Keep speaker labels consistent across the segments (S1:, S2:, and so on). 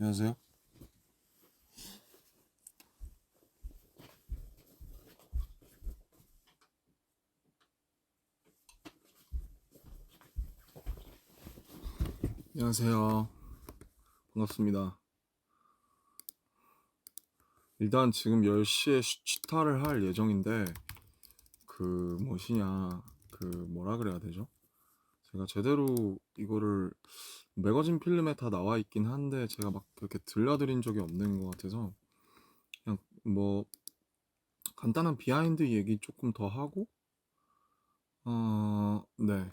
S1: 안녕하세요. 안녕하세요. 반갑습니다. 일단 지금 10시에 취타를 할 예정인데 뭐라 그래야 되죠? 제가 제대로 이거를 매거진 필름에 다 나와 있긴 한데 제가 막 그렇게 들려드린 적이 없는 것 같아서 그냥 뭐 간단한 비하인드 얘기 조금 더 하고 네.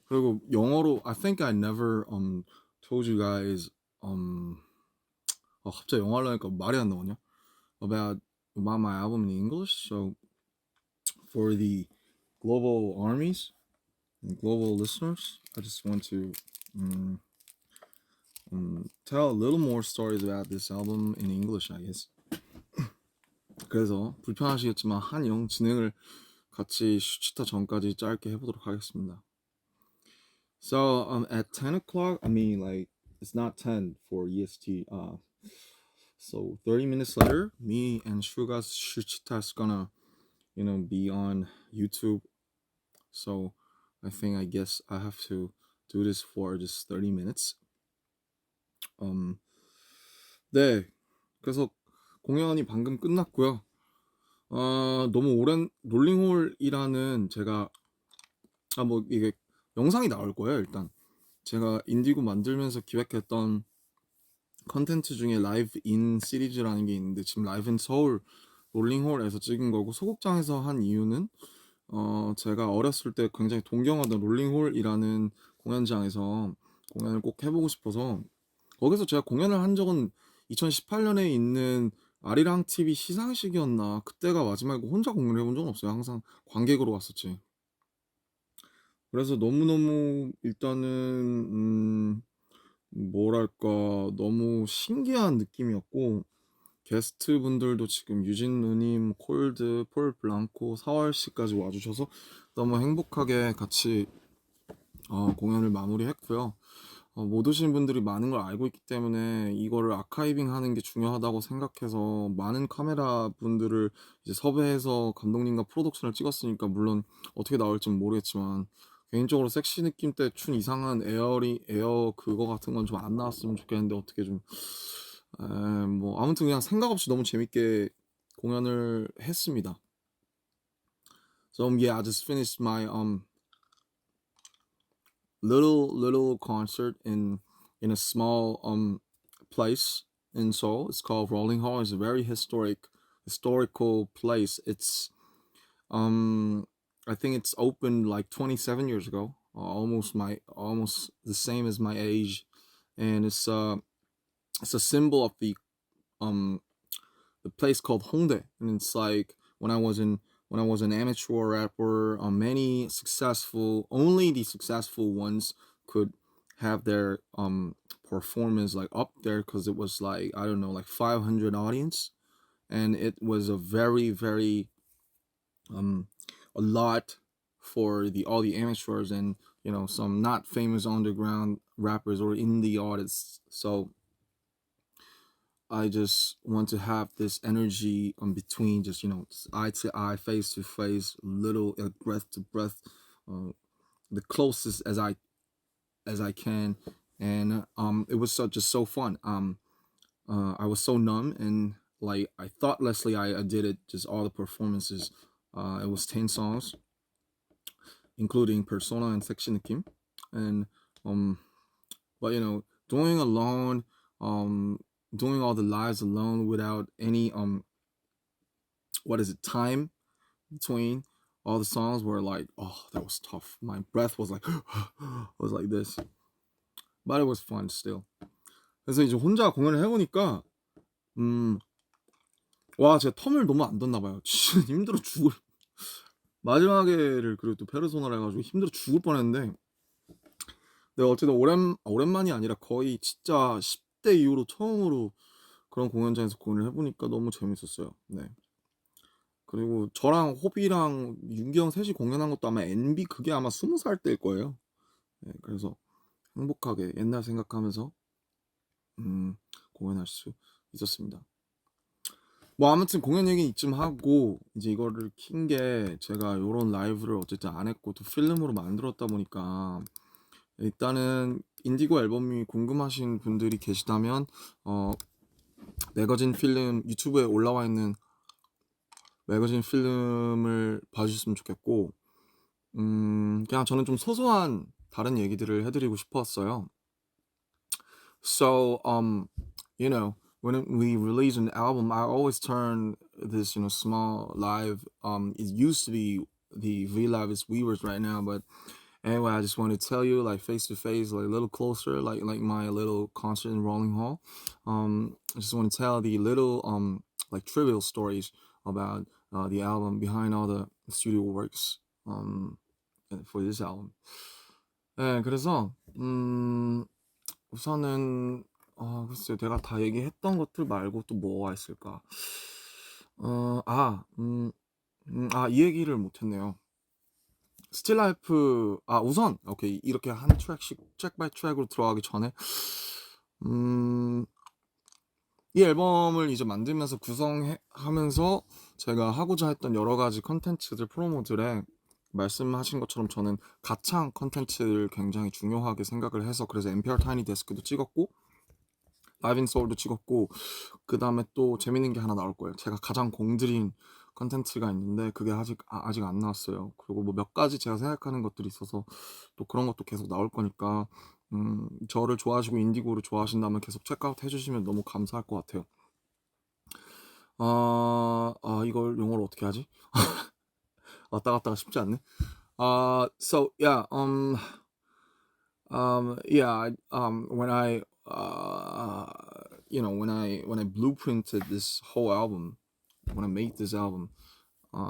S1: 그리고 영어로 I think I never told you guys 갑자기 영어로 하니까 말이 안 나오냐? about my album in English. So for the global armies and global listeners, I just want to um, tell a little more stories about this album in English, I guess. 그래서 불편하시겠지만 한영 진행을 같이 슈치타 전까지 짧게 해보도록 하겠습니다. So at 10 o'clock, I mean like it's not 10 for EST. So 30 minutes later, me and Shuga's Shuchita is gonna be on YouTube. So I guess I have to do this for just 30 minutes. 네. 그래서 공연이 방금 끝났고요. 너무 오랜 롤링홀이라는 제가 뭐 이게 영상이 나올 거예요. 일단 제가 인디고 만들면서 기획했던 컨텐츠 중에 라이브 인 시리즈라는 게 있는데 지금 라이브 인 서울 롤링홀에서 찍은 거고 소극장에서 한 이유는 제가 어렸을 때 굉장히 동경하던 롤링홀이라는 공연장에서 공연을 꼭 해보고 싶어서 거기서 제가 공연을 한 적은 2018년에 있는 아리랑 TV 시상식이었나 그때가 마지막이고 혼자 공연을 해본 적은 없어요. 항상 관객으로 왔었지. 그래서 너무너무 일단은 뭐랄까 너무 신기한 느낌이었고 게스트 분들도 지금 유진 누님, 콜드, 폴 블랑코, 4월씨까지 와주셔서 너무 행복하게 같이 공연을 마무리했고요. 못 오신 분들이 많은 걸 알고 있기 때문에 이거를 아카이빙 하는 게 중요하다고 생각해서 많은 카메라 분들을 이제 섭외해서 감독님과 프로덕션을 찍었으니까 물론 어떻게 나올지는 모르겠지만 개인적으로 섹시 느낌 때 춘 이상한 에어 그거 같은 건 좀 안 나왔으면 좋겠는데 어떻게 좀 뭐 아무튼 그냥 생각 없이 너무 재밌게 공연을 했습니다. So yeah, I just finished my little concert in a small place in Seoul. It's called Rolling Hall. It's a very historical place. It's I think it's opened like 27 years ago. Almost the same as my age, and it's a symbol of the place called Hongdae, and it's like when I was an amateur rapper, only the successful ones could have their performance like up there because it was like I don't know like 500 audience, and it was a very a lot for all the amateurs and some not famous underground rappers or indie artists. So I just want to have this energy between just eye to eye, face to face, little breath to breath, the closest as I can, and it was just so fun. I was so numb and like I thoughtlessly I did it, just all the performances. It was 10 songs, including Persona and Section Kim, and but doing alone, doing all the lives alone without any time between all the songs were like, oh, that was tough. My breath was like was like this, but it was fun still. 그래서 이제 혼자 공연을 해보니까 와 제가 텀을 너무 안 뒀나 봐요. 진짜 힘들어 죽을. 마지막에를 그리고 또 페르소나를 해가지고 힘들어 죽을 뻔했는데 네, 어쨌든 오랜만이 아니라 거의 진짜 10대 이후로 처음으로 그런 공연장에서 공연을 해보니까 너무 재밌었어요. 네. 그리고 저랑 호비랑 윤기 형 셋이 공연한 것도 아마 NB 그게 아마 20살 때일 거예요. 네, 그래서 행복하게 옛날 생각하면서 공연할 수 있었습니다. 뭐 아무튼 공연 얘기 이쯤 하고 이제 이거를 킨 게 제가 요런 라이브를 어쨌든 안 했고 또 필름으로 만들었다 보니까 일단은 인디고 앨범이 궁금하신 분들이 계시다면 매거진 필름 유튜브에 올라와 있는 매거진 필름을 봐주셨으면 좋겠고 그냥 저는 좀 소소한 다른 얘기들을 해드리고 싶었어요. So you know when we release an album, I always turn this small live. It used to be the V Live is Weavers right now, but anyway, I just want to tell you like face to face, like a little closer, like my little concert in Rolling Hall. I just want to tell the little like trivial stories about the album behind all the studio works for this album. 네, 그래서 우선은 글쎄요, 내가 다 얘기했던 것들 말고 또 뭐가 있을까? 이 얘기를 못했네요. 스틸라이프 우선 오케이 이렇게 한 트랙씩 트랙 바이 트랙으로 들어가기 전에 이 앨범을 이제 만들면서 구성하면서 제가 하고자 했던 여러 가지 컨텐츠들 프로모들에 말씀하신 것처럼 저는 가창 컨텐츠를 굉장히 중요하게 생각을 해서 그래서 NPR 타이니 데스크도 찍었고 라이브 인 소울도 찍었고 그 다음에 또 재밌는 게 하나 나올 거예요. 제가 가장 공들인 컨텐츠가 있는데 그게 아직 안 나왔어요. 그리고 뭐 몇 가지 제가 생각하는 것들이 있어서 또 그런 것도 계속 나올 거니까 저를 좋아하시고 인디고를 좋아하신다면 계속 체크아웃 해주시면 너무 감사할 것 같아요. 이걸 용어로 어떻게 하지? 왔다 갔다가 쉽지 않네. So yeah, when I when I blueprinted this whole album, when I made this album,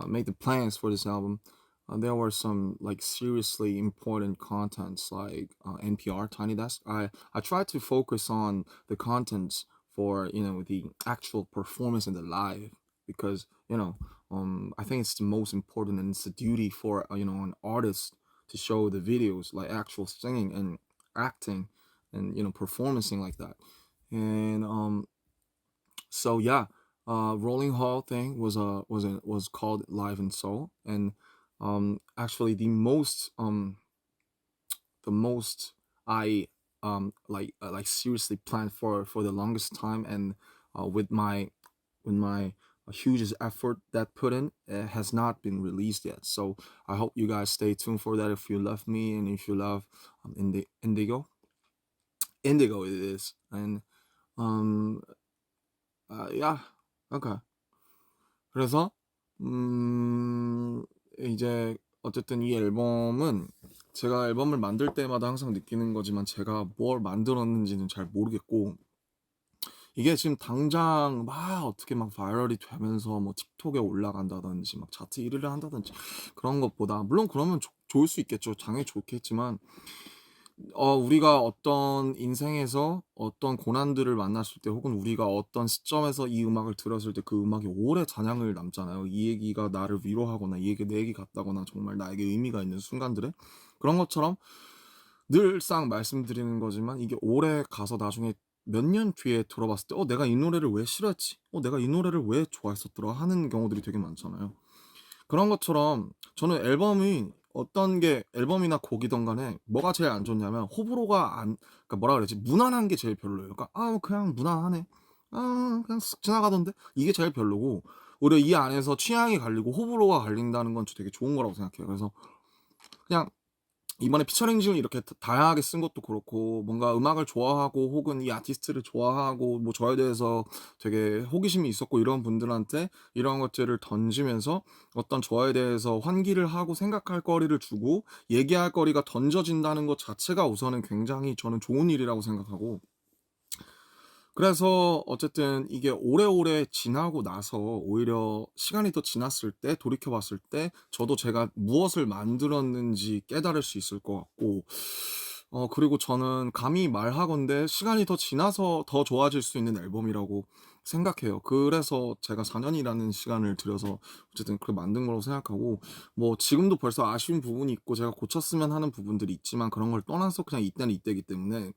S1: made the plans for this album, there were some like seriously important contents like NPR Tiny Desk. I tried to focus on the contents for the actual performance in the live because I think it's the most important and it's a duty for an artist to show the videos like actual singing and acting and performing like that. And so yeah, Rolling Hall thing was called Live in Seoul, and actually the most I like seriously planned for the longest time, and with my hugest effort that put in, it has not been released yet. So I hope you guys stay tuned for that if you love me and if you love Indigo it is. And yeah, okay. 그래서 이제 어쨌든 이 앨범은 제가 앨범을 만들 때마다 항상 느끼는 거지만 제가 뭘 만들었는지는 잘 모르겠고 이게 지금 당장 막 어떻게 막 바이럴이 되면서 뭐 틱톡에 올라간다든지 막 차트 1위를 한다든지 그런 것보다 물론 그러면 좋을 수 있겠죠. 당연히 좋겠지만 우리가 어떤 인생에서 어떤 고난들을 만났을 때 혹은 우리가 어떤 시점에서 이 음악을 들었을 때 그 음악이 오래 잔향을 남잖아요. 이 얘기가 나를 위로하거나 이 얘기 내 얘기 같다거나 정말 나에게 의미가 있는 순간들에 그런 것처럼 늘상 말씀드리는 거지만 이게 오래 가서 나중에 몇 년 뒤에 들어봤을 때 내가 이 노래를 왜 싫어했지? 내가 이 노래를 왜 좋아했었더라? 하는 경우들이 되게 많잖아요. 그런 것처럼 저는 어떤 게 앨범이나 곡이든 간에 뭐가 제일 안 좋냐면 호불호가 그러니까 뭐라 그러지? 무난한 게 제일 별로예요. 그러니까 그냥 무난하네. 그냥 쓱 지나가던데. 이게 제일 별로고 오히려 이 안에서 취향이 갈리고 호불호가 갈린다는 건 되게 좋은 거라고 생각해요. 그래서 그냥 이번에 피처링집을 이렇게 다양하게 쓴 것도 그렇고 뭔가 음악을 좋아하고 혹은 이 아티스트를 좋아하고 뭐 저에 대해서 되게 호기심이 있었고 이런 분들한테 이런 것들을 던지면서 어떤 저에 대해서 환기를 하고 생각할 거리를 주고 얘기할 거리가 던져진다는 것 자체가 우선은 굉장히 저는 좋은 일이라고 생각하고 그래서 어쨌든 이게 오래오래 지나고 나서 오히려 시간이 더 지났을 때 돌이켜봤을 때 저도 제가 무엇을 만들었는지 깨달을 수 있을 것 같고 그리고 저는 감히 말하건대 시간이 더 지나서 더 좋아질 수 있는 앨범이라고 생각해요. 그래서 제가 4 년이라는 시간을 들여서 어쨌든 그걸 만든 거라고 생각하고, 뭐 지금도 벌써 아쉬운 부분이 있고 제가 고쳤으면 하는 부분들이 있지만 그런 걸 떠나서 그냥 이때는 이때이기 때문에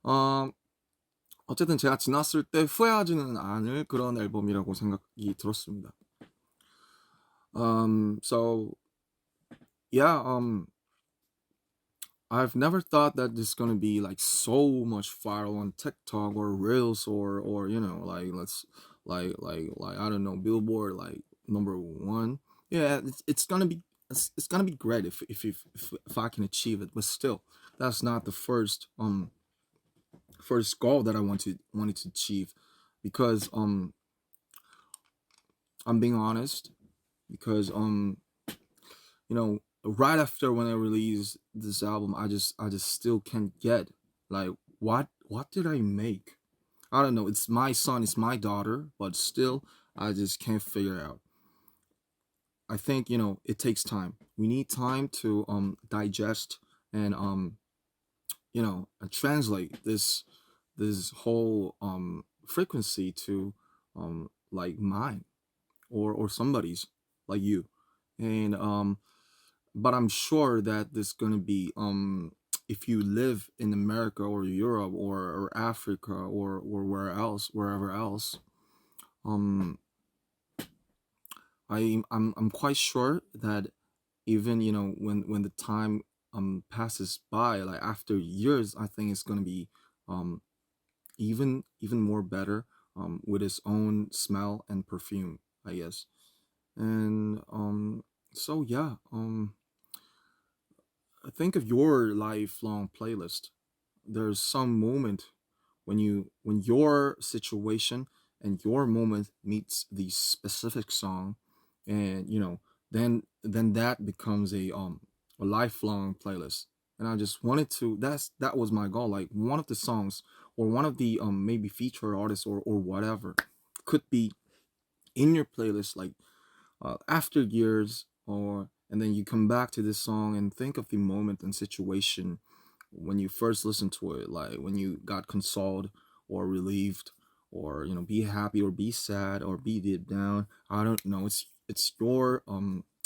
S1: 어 어쨌든 제가 지났을 때 후회하지는 않을 그런 앨범이라고 생각이 들었습니다. So yeah, I've never thought that this is gonna be like so much viral on TikTok or Reels or like like I don't know, Billboard like number 1. Yeah, it's gonna be great if I can achieve it, but still, that's not the first goal that I wanted to achieve, because I'm being honest, because right after when I released this album, I just still can't get, like, what did I make? I don't know. It's my son, it's my daughter, but still I just can't figure it out. I think it takes time. We need time to digest and translate this whole frequency to like mine or somebody's, like you. And but I'm sure that this gonna be if you live in America or Europe or Africa or wherever else, um I'm quite sure that even when the time passes by, like after years, I think it's gonna be um even more better, with its own smell and perfume, I guess. And so yeah, think of your lifelong playlist. There's some moment when your situation and your moment meets the specific song, and then that becomes a lifelong playlist. And I just wanted to that was my goal, like one of the songs or one of the maybe feature artists or whatever could be in your playlist, like after years, or and then you come back to this song and think of the moment and situation when you first listened to it, like when you got consoled or relieved, or be happy or be sad or be deep down. I don't know. It's your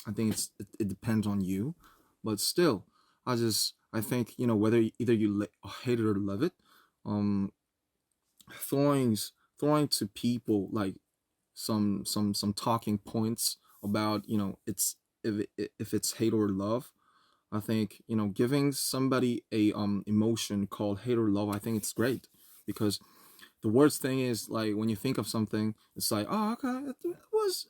S1: I think it depends on you, but still, I think whether either you hate it or love it, um, throwing throwing to people like some talking points about it's if it's hate or love. I think giving somebody a emotion called hate or love, I think it's great, because the worst thing is, like, when you think of something, it's like, oh, okay, it was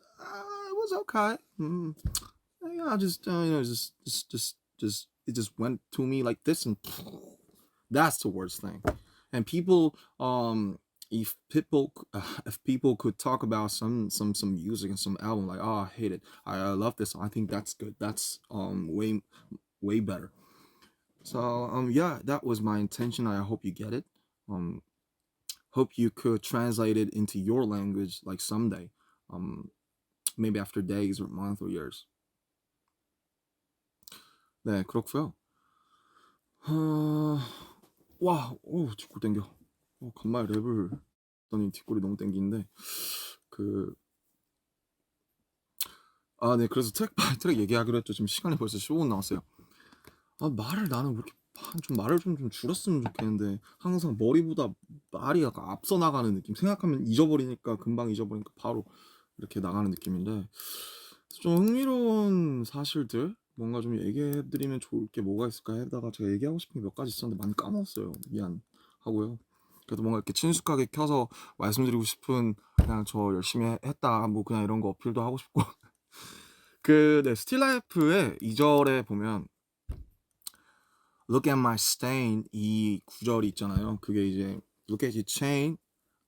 S1: okay. Yeah, I just just it just went to me like this, and that's the worst thing. And people, if people could talk about some music and some album, like, oh, I hate it, I love this, I think that's good. That's way better. So yeah, that was my intention. I hope you get it. Um hope you could translate it into your language, like someday. Um maybe after days or months or years. 네, 그렇고요. 어... 와, 뒷골 땡겨. 간만에 랩을 했더니 뒷골이 너무 땡기는데, 그 네, 그래서 트랙 바이 트랙 얘기하기로 했죠. 지금 시간이 벌써 15분 남았어요. 말을 나는 왜 이렇게 좀 말을 좀 줄였으면 좋겠는데, 항상 머리보다 말이 약간 앞서 나가는 느낌. 생각하면 잊어버리니까, 금방 잊어버리니까 바로 이렇게 나가는 느낌인데, 좀 흥미로운 사실들 뭔가 좀 얘기해드리면 좋을 게 뭐가 있을까 하다가 제가 얘기하고 싶은 게 몇 가지 있었는데 많이 까먹었어요. 미안하고요. 그래도 뭔가 이렇게 친숙하게 켜서 말씀드리고 싶은, 그냥 저 열심히 했다, 뭐 그냥 이런 거 어필도 하고 싶고. 네, 스틸라이프의 2절에 보면 Look at my stain, 이 구절이 있잖아요. 그게 이제 Look at your chain,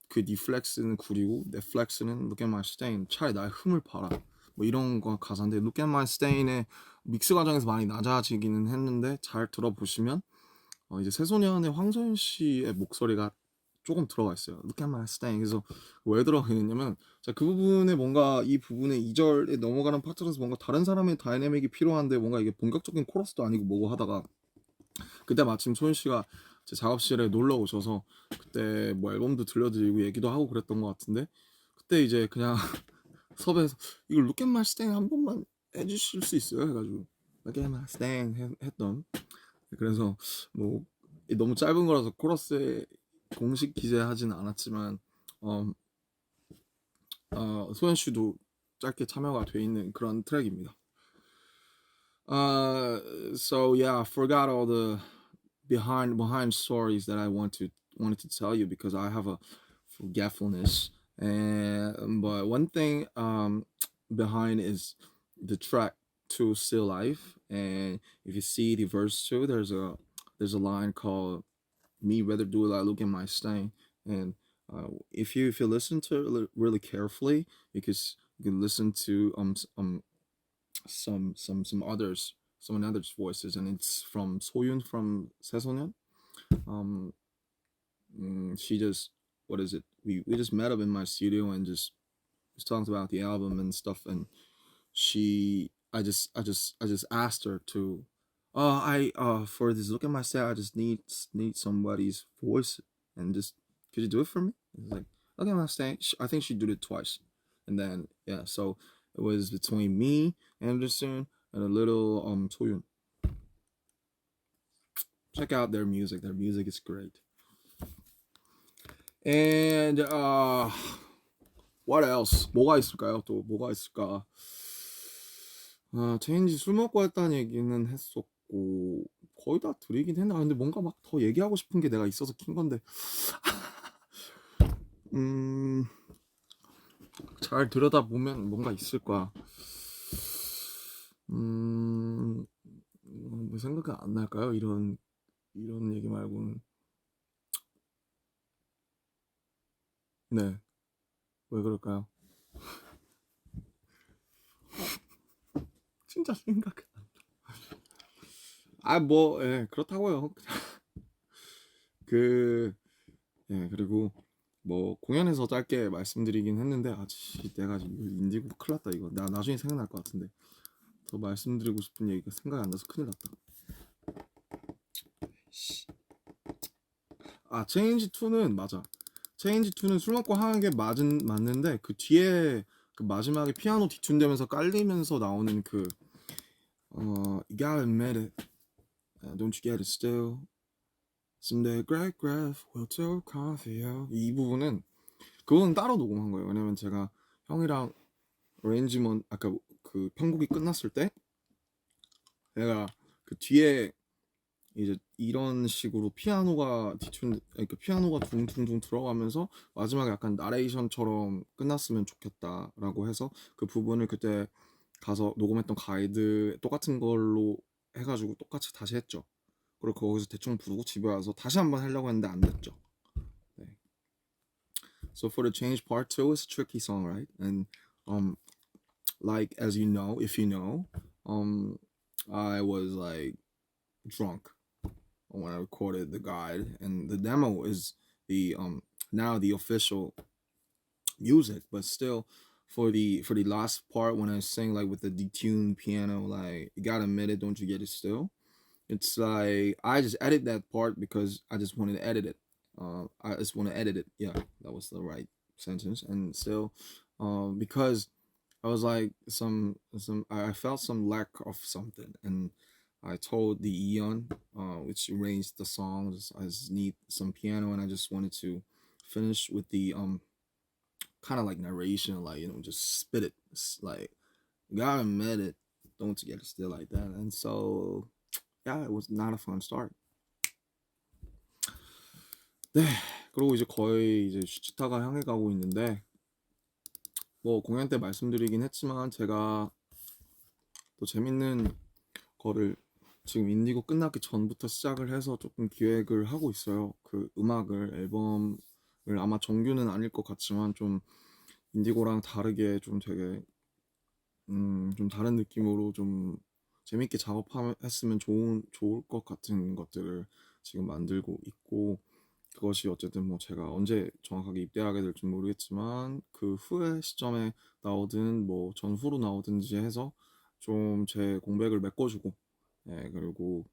S1: 그 네 플렉스는 구리고 내 플렉스는 Look at my stain, 차라리 나의 흠을 봐라, 뭐 이런 거 가사인데, Look at my stain의 믹스 과정에서 많이 낮아지기는 했는데, 잘 들어보시면 이제 새소년의 황소연 씨의 목소리가 조금 들어가 있어요. Look at my stain. 그래서 왜 들어가 있냐면, 자, 그 부분에 뭔가 이 부분에 2절에 넘어가는 파트에서 뭔가 다른 사람의 다이내믹이 필요한데, 뭔가 이게 본격적인 코러스도 아니고 뭐고 하다가 그때 마침 소윤 씨가 제 작업실에 놀러 오셔서 그때 뭐 앨범도 들려드리고 얘기도 하고 그랬던 것 같은데 그때 이제 그냥 섭외해서 이걸 Look at my stain 한 번만 해주실 수 있어요? 해가지고 Look at my stain 했던 그래서 뭐 너무 짧은 거라서 코러스에 공식 기재하진 않았지만 소연 씨도 짧게 참여가 돼 있는 그런 트랙입니다. So yeah, I forgot all the behind stories that I wanted to tell you because I have a forgetfulness. And but one thing behind is the track two Still Life, and if you see the verse two, there's a line called "Me rather do it like look at my stain," and if you listen to it really carefully, you can listen to someone others voices, and it's from Soyun from Seso년. Um, she just what is it? We just met up in my studio and just talked about the album and stuff, and I just asked her to I for this look at my set I just need somebody's voice and just could you do it for me? It's like look at my stand. I think she did it twice, and then yeah, so it was between me, Anderson, and a little Soyun. Check out their music. Their music is great. And what else? 뭐가 있을까요? 또 뭐가 있을까? 체인지 술 먹고 했다는 얘기는 했었고 거의 다 드리긴 했나? 근데 뭔가 막 더 얘기하고 싶은 게 내가 있어서 킨 건데 잘 들여다보면 뭔가 있을 거야. 뭐 생각이 안 날까요? 이런 얘기 말고는. 네, 왜 그럴까요? 진짜 생각. 뭐, 예, 그렇다고요. 그리고 뭐 공연에서 짧게 말씀드리긴 했는데 내가 지금 인디고 큰일 났다 이거. 나 나중에 생각날 것 같은데 더 말씀드리고 싶은 얘기가 생각이 안 나서 큰일 났다. 체인지 2는 맞아. 체인지 2는 술 먹고 하는 게 맞는데 그 뒤에 그 마지막에 피아노 뒤튠되면서 깔리면서 나오는 You gotta admit it, don't you get it still. Someday great graph will tell coffee. 이 부분은 그거는 따로 녹음한 거예요. 왜냐면 제가 형이랑 어레인지먼 아까 그 편곡이 끝났을 때 내가 그 뒤에 이제 이런 식으로 그러니까 피아노가 둥둥둥 들어가면서 마지막에 약간 나레이션처럼 끝났으면 좋겠다라고 해서 그 부분을 그때 가서 녹음했던 가이드 똑같은 걸로 해가지고 똑같이 다시 했죠. 그리고 거기서 대충 부르고 집에 와서 다시 한번 하려고 했는데 안 됐죠. 네. So for the change part 2, it's a tricky song, right? And like as you know, if you know, I was like drunk when I recorded the guide, and the demo is the now the official music, but still for the last part when I sing like with the detuned piano, like you gotta admit it, don't you get it still? It's like I just edit that part because I just wanted to edit it. I just want to edit it. Yeah, that was the right sentence. And still, because I was like I felt some lack of something, and I told the Eon, which arranged the songs, I just need some piano, and I just wanted to finish with the kind of like narration, like just spit it, like gotta admit it, don't get it still like that, and so yeah, it was not a fun start. 네, 그리고 이제 거의 이제 슈치타가 향해 가고 있는데 뭐 공연 때 말씀드리긴 했지만 제가 또 재밌는 거를 지금 인디고 끝나기 전부터 시작을 해서 조금 기획을 하고 있어요. 그 음악을 앨범을 아마 정규는 아닐 것 같지만 좀 인디고랑 다르게 좀 되게 좀 다른 느낌으로 좀 재밌게 작업했으면 좋을 것 같은 것들을 지금 만들고 있고 그것이 어쨌든 뭐 제가 언제 정확하게 입대하게 될지 모르겠지만 그 후의 시점에 나오든 뭐 전후로 나오든지 해서 좀 제 공백을 메꿔주고 그리고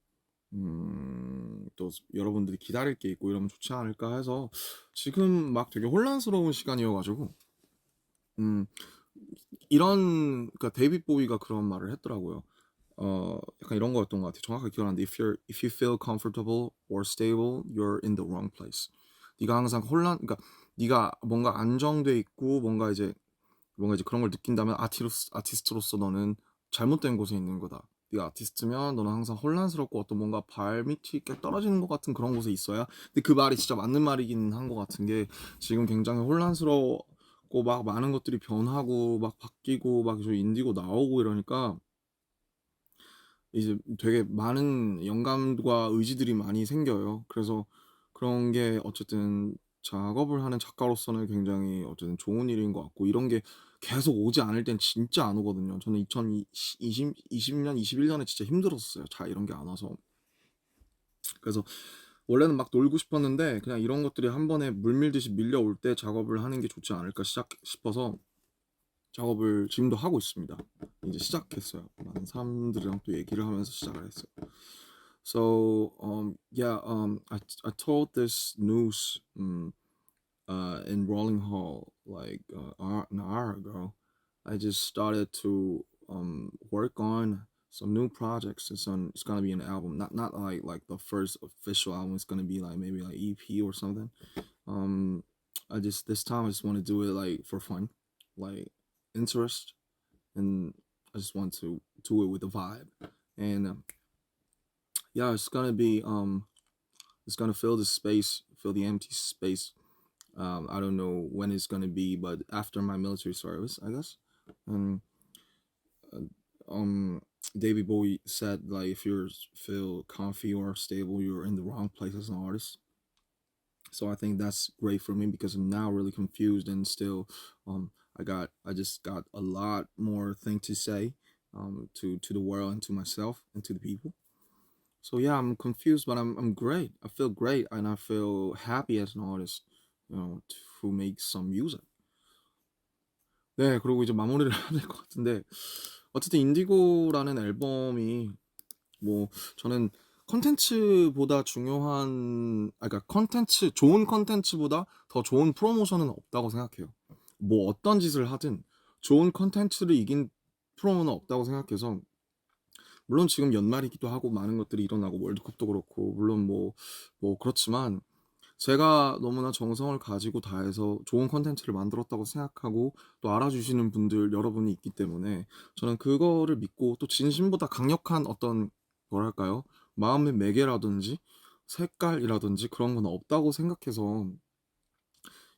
S1: 또 여러분들이 기다릴 게 있고 이러면 좋지 않을까 해서 지금 막 되게 혼란스러운 시간이어가지고 음, 이런 그러니까 데이빗 보이가 그런 말을 했더라고요. 약간 이런 거였던 것 같아요. 정확하게 기억하는데 if you feel comfortable or stable, you're in the wrong place. 네가 항상 그러니까 네가 뭔가 안정돼 있고 뭔가 이제 그런 걸 느낀다면 아티스트로서 너는 잘못된 곳에 있는 거다. 네가 아티스트면 너는 항상 혼란스럽고 어떤 뭔가 발밑이 이렇게 떨어지는 것 같은 그런 곳에 있어야. 근데 그 말이 진짜 맞는 말이긴 한 것 같은 게 지금 굉장히 혼란스럽고 막 많은 것들이 변하고 막 바뀌고 막 인디고 나오고 이러니까 이제 되게 많은 영감과 의지들이 많이 생겨요. 그래서 그런 게 어쨌든 작업을 하는 작가로서는 굉장히 어쨌든 좋은 일인 것 같고 이런 게 계속 오지 않을 땐 진짜 안 오거든요. 저는 2020년, 21년에 진짜 힘들었어요. 자, 이런 게 안 와서. 그래서 원래는 막 놀고 싶었는데 그냥 이런 것들이 한 번에 물밀듯이 밀려올 때 작업을 하는 게 좋지 않을까 싶어서 작업을 지금도 하고 있습니다. 이제 시작했어요. 많은 사람들이랑 또 얘기를 하면서 시작을 했어요. So yeah, I told this news in Rolling Hall like an hour ago. I just started to work on some new projects. It's gonna be an album, not like the first official album. It's gonna be like maybe like EP or something. Um, I just this time I just want to do it like for fun, like interest, and I just want to do it with a vibe. And yeah, it's gonna fill the space, fill the empty space. I don't know when it's gonna be, but after my military service, I guess. And um, David Bowie said like if you feel comfy or stable, you're in the wrong place as an artist. So I think that's great for me because I'm now really confused and still I just got a lot more thing to say to the world and to myself and to the people. So yeah, I'm confused, but I'm great. I feel great and I feel happy as an artist, who makes some music. 네, 그리고 이제 마무리를 해야 될 것 같은데 어쨌든 인디고라는 앨범이 뭐 저는 컨텐츠보다 중요한 그러니까 좋은 컨텐츠보다 더 좋은 프로모션은 없다고 생각해요. 뭐 어떤 짓을 하든 좋은 컨텐츠를 이긴 프로모는 없다고 생각해서 물론 지금 연말이기도 하고 많은 것들이 일어나고 월드컵도 그렇고 물론 뭐 그렇지만 제가 너무나 정성을 가지고 다해서 좋은 컨텐츠를 만들었다고 생각하고 또 알아주시는 분들 여러분이 있기 때문에 저는 그거를 믿고 또 진심보다 강력한 어떤 뭐랄까요? 마음의 매개라든지 색깔이라든지 그런 건 없다고 생각해서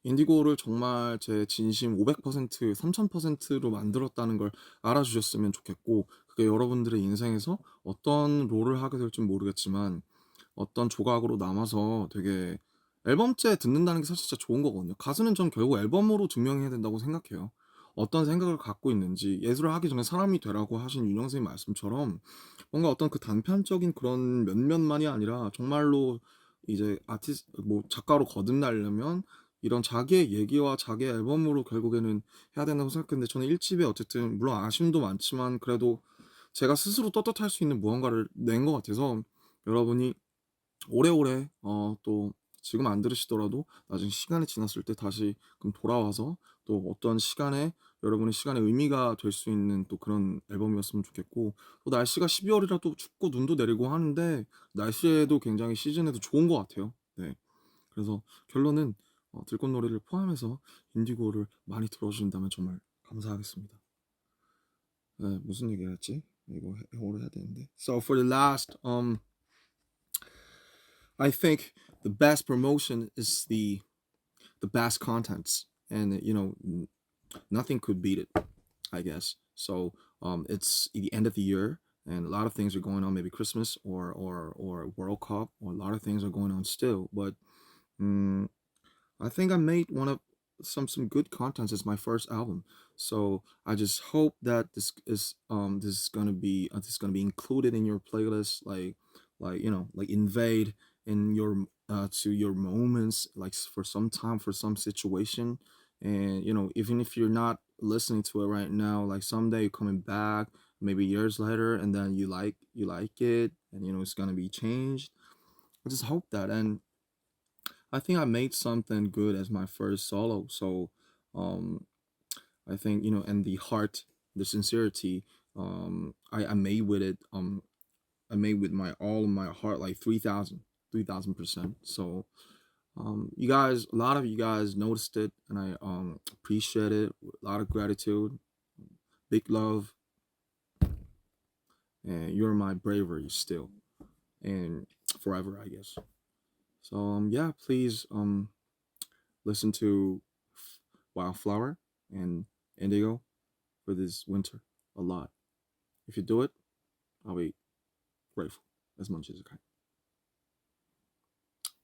S1: 인디고를 정말 제 진심 500%, 3000%로 만들었다는 걸 알아주셨으면 좋겠고 그게 여러분들의 인생에서 어떤 롤을 하게 될지 모르겠지만 어떤 조각으로 남아서 되게 앨범째 듣는다는 게 사실 진짜 좋은 거거든요. 가수는 전 결국 앨범으로 증명해야 된다고 생각해요. 어떤 생각을 갖고 있는지 예술을 하기 전에 사람이 되라고 하신 윤영 선생님 말씀처럼 뭔가 어떤 그 단편적인 그런 몇몇만이 아니라 정말로 이제 뭐 작가로 거듭나려면 이런 자기의 얘기와 자기의 앨범으로 결국에는 해야 된다고 생각했는데 저는 1집에 어쨌든 물론 아쉬움도 많지만 그래도 제가 스스로 떳떳할 수 있는 무언가를 낸 것 같아서 여러분이 오래오래 또 지금 안 들으시더라도 나중에 시간이 지났을 때 다시 그럼 돌아와서 또 어떤 시간에 여러분의 시간에 의미가 될 수 있는 또 그런 앨범이었으면 좋겠고 또 날씨가 12월이라 또 춥고 눈도 내리고 하는데 날씨에도 굉장히 시즌에도 좋은 것 같아요. 네. 그래서 결론은 들꽃노래를 포함해서 인디고를 많이 들어주신다면 정말 감사하겠습니다. 네, 무슨 얘기를 했지? 이거 영어로 해야 되는데. So for the last I think the best promotion is the best contents, and nothing could beat it. I guess so. It's the end of the year, and a lot of things are going on. Maybe Christmas or World Cup, or a lot of things are going on still. But um, I think I made one of some good content. It's my first album, so I just hope that this is gonna be included in your playlist, like like invade in your to your moments, like for some time for some situation, and even if you're not listening to it right now, like someday you're coming back maybe years later, and then you like it, and it's gonna be changed. I just hope that. And I think I made something good as my first solo. So um I think, and the heart, the sincerity, I made with it. I made with my all of my heart, like 3,000%. So you guys, a lot of you guys noticed it, and I appreciate it. A lot of gratitude, big love, and you're my bravery still, and forever, I guess. So yeah, please listen to Wildflower and Indigo for this winter a lot. If you do it, I'll be grateful as much as I can.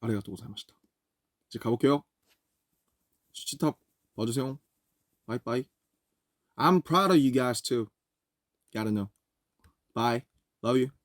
S1: ありがとうございました。じゃあ、가볼게요. 슈치탑 봐주세요. Bye bye. I'm proud of you guys too. Gotta know. Bye. Love you.